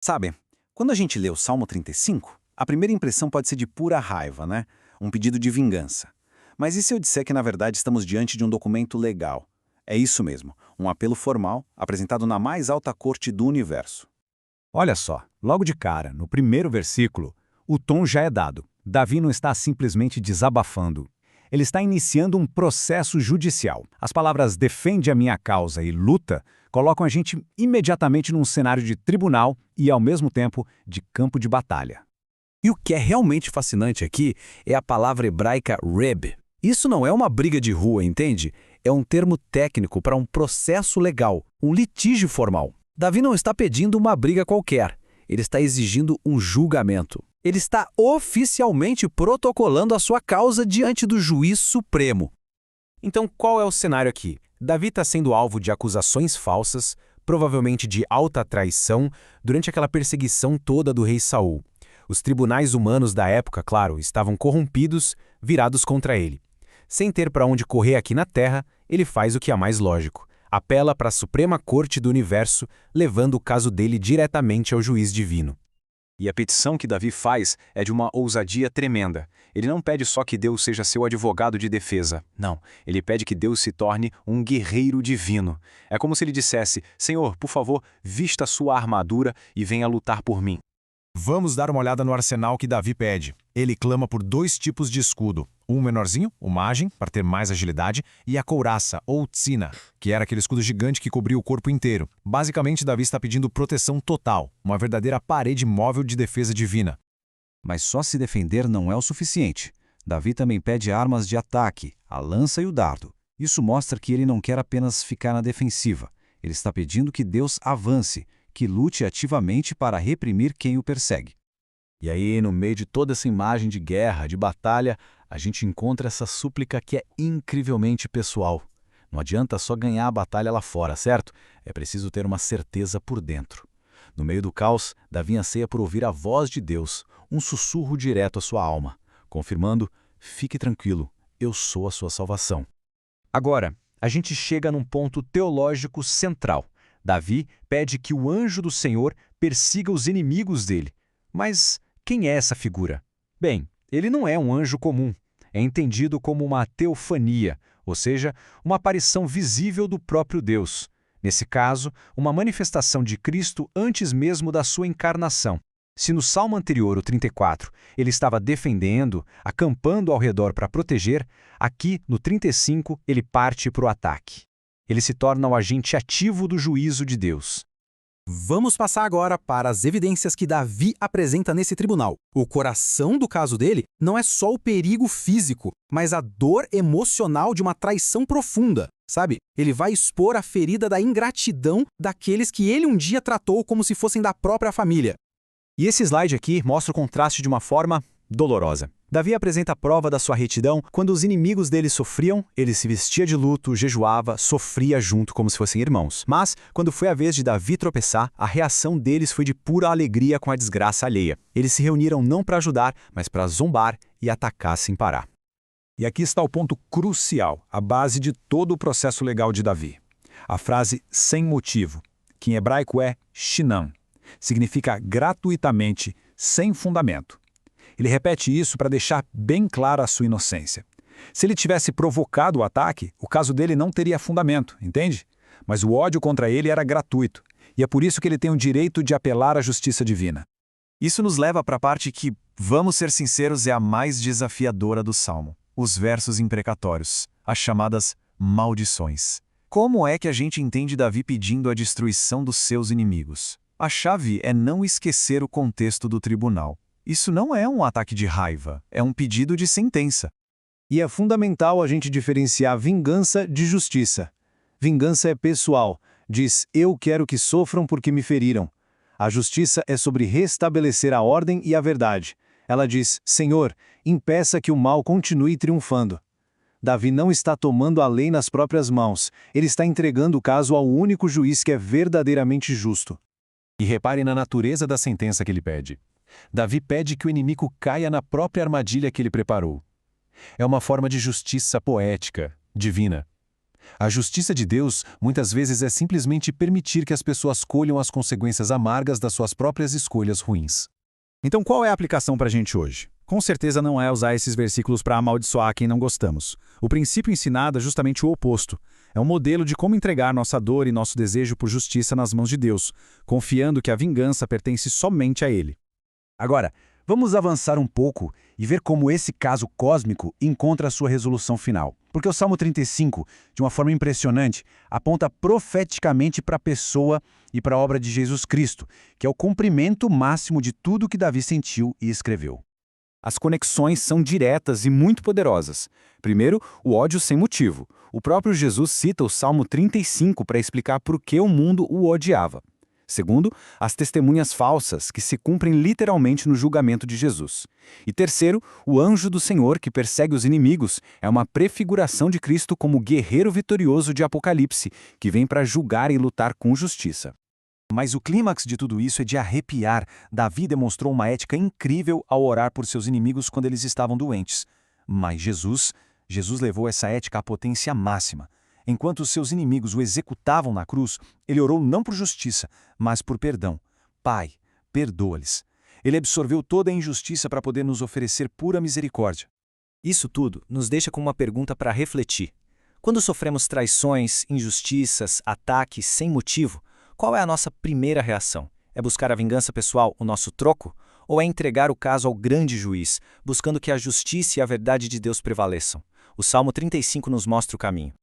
Sabe, quando a gente lê o Salmo 35, a primeira impressão pode ser de pura raiva, né? Um pedido de vingança. Mas e se eu disser que na verdade estamos diante de um documento legal? É isso mesmo, um apelo formal apresentado na mais alta corte do universo. Olha só, logo de cara, no primeiro versículo, o tom já é dado. Davi não está simplesmente desabafando. Ele está iniciando um processo judicial. As palavras defende a minha causa e luta colocam a gente imediatamente num cenário de tribunal e, ao mesmo tempo, de campo de batalha. E o que é realmente fascinante aqui é a palavra hebraica reb. Isso não é uma briga de rua, entende? É um termo técnico para um processo legal, um litígio formal. Davi não está pedindo uma briga qualquer, ele está exigindo um julgamento. Ele está oficialmente protocolando a sua causa diante do juiz supremo. Então, qual é o cenário aqui? Davi está sendo alvo de acusações falsas, provavelmente de alta traição, durante aquela perseguição toda do rei Saul. Os tribunais humanos da época, claro, estavam corrompidos, virados contra ele. Sem ter para onde correr aqui na Terra, ele faz o que é mais lógico. Apela para a Suprema Corte do Universo, levando o caso dele diretamente ao juiz divino. E a petição que Davi faz é de uma ousadia tremenda. Ele não pede só que Deus seja seu advogado de defesa. Não, ele pede que Deus se torne um guerreiro divino. É como se ele dissesse: Senhor, por favor, vista sua armadura e venha lutar por mim. Vamos dar uma olhada no arsenal que Davi pede. Ele clama por dois tipos de escudo. Um menorzinho, o magem, para ter mais agilidade, e a couraça, ou tzina, que era aquele escudo gigante que cobria o corpo inteiro. Basicamente, Davi está pedindo proteção total, uma verdadeira parede móvel de defesa divina. Mas só se defender não é o suficiente. Davi também pede armas de ataque, a lança e o dardo. Isso mostra que ele não quer apenas ficar na defensiva. Ele está pedindo que Deus avance, que lute ativamente para reprimir quem o persegue. E aí, no meio de toda essa imagem de guerra, de batalha, a gente encontra essa súplica que é incrivelmente pessoal. Não adianta só ganhar a batalha lá fora, certo? É preciso ter uma certeza por dentro. No meio do caos, Davi anseia por ouvir a voz de Deus, um sussurro direto à sua alma, confirmando: fique tranquilo, eu sou a sua salvação. Agora, a gente chega num ponto teológico central. Davi pede que o anjo do Senhor persiga os inimigos dele. Mas quem é essa figura? Bem, ele não é um anjo comum. É entendido como uma teofania, ou seja, uma aparição visível do próprio Deus. Nesse caso, uma manifestação de Cristo antes mesmo da sua encarnação. Se no salmo anterior, o 34, ele estava defendendo, acampando ao redor para proteger, aqui, no 35, ele parte para o ataque. Ele se torna o agente ativo do juízo de Deus. Vamos passar agora para as evidências que Davi apresenta nesse tribunal. O coração do caso dele não é só o perigo físico, mas a dor emocional de uma traição profunda, sabe? Ele vai expor a ferida da ingratidão daqueles que ele um dia tratou como se fossem da própria família. E esse slide aqui mostra o contraste de uma forma dolorosa. Davi apresenta a prova da sua retidão quando os inimigos dele sofriam, ele se vestia de luto, jejuava, sofria junto como se fossem irmãos. Mas, quando foi a vez de Davi tropeçar, a reação deles foi de pura alegria com a desgraça alheia. Eles se reuniram não para ajudar, mas para zombar e atacar sem parar. E aqui está o ponto crucial, a base de todo o processo legal de Davi. A frase sem motivo, que em hebraico é shinam, significa gratuitamente, sem fundamento. Ele repete isso para deixar bem clara a sua inocência. Se ele tivesse provocado o ataque, o caso dele não teria fundamento, entende? Mas o ódio contra ele era gratuito, e é por isso que ele tem o direito de apelar à justiça divina. Isso nos leva para a parte que, vamos ser sinceros, é a mais desafiadora do Salmo. Os versos imprecatórios, as chamadas maldições. Como é que a gente entende Davi pedindo a destruição dos seus inimigos? A chave é não esquecer o contexto do tribunal. Isso não é um ataque de raiva, é um pedido de sentença. E é fundamental a gente diferenciar vingança de justiça. Vingança é pessoal, diz: eu quero que sofram porque me feriram. A justiça é sobre restabelecer a ordem e a verdade. Ela diz: Senhor, impeça que o mal continue triunfando. Davi não está tomando a lei nas próprias mãos, ele está entregando o caso ao único juiz que é verdadeiramente justo. E repare na natureza da sentença que ele pede. Davi pede que o inimigo caia na própria armadilha que ele preparou. É uma forma de justiça poética, divina. A justiça de Deus muitas vezes é simplesmente permitir que as pessoas colham as consequências amargas das suas próprias escolhas ruins. Então qual é a aplicação para a gente hoje? Com certeza não é usar esses versículos para amaldiçoar quem não gostamos. O princípio ensinado é justamente o oposto. É um modelo de como entregar nossa dor e nosso desejo por justiça nas mãos de Deus, confiando que a vingança pertence somente a Ele. Agora, vamos avançar um pouco e ver como esse caso cósmico encontra a sua resolução final. Porque o Salmo 35, de uma forma impressionante, aponta profeticamente para a pessoa e para a obra de Jesus Cristo, que é o cumprimento máximo de tudo que Davi sentiu e escreveu. As conexões são diretas e muito poderosas. Primeiro, o ódio sem motivo. O próprio Jesus cita o Salmo 35 para explicar por que o mundo o odiava. Segundo, as testemunhas falsas, que se cumprem literalmente no julgamento de Jesus. E terceiro, o anjo do Senhor que persegue os inimigos é uma prefiguração de Cristo como guerreiro vitorioso de Apocalipse, que vem para julgar e lutar com justiça. Mas o clímax de tudo isso é de arrepiar. Davi demonstrou uma ética incrível ao orar por seus inimigos quando eles estavam doentes. Mas Jesus levou essa ética à potência máxima. Enquanto os seus inimigos o executavam na cruz, ele orou não por justiça, mas por perdão. Pai, perdoa-lhes. Ele absorveu toda a injustiça para poder nos oferecer pura misericórdia. Isso tudo nos deixa com uma pergunta para refletir. Quando sofremos traições, injustiças, ataques sem motivo, qual é a nossa primeira reação? É buscar a vingança pessoal, o nosso troco? Ou é entregar o caso ao grande juiz, buscando que a justiça e a verdade de Deus prevaleçam? O Salmo 35 nos mostra o caminho.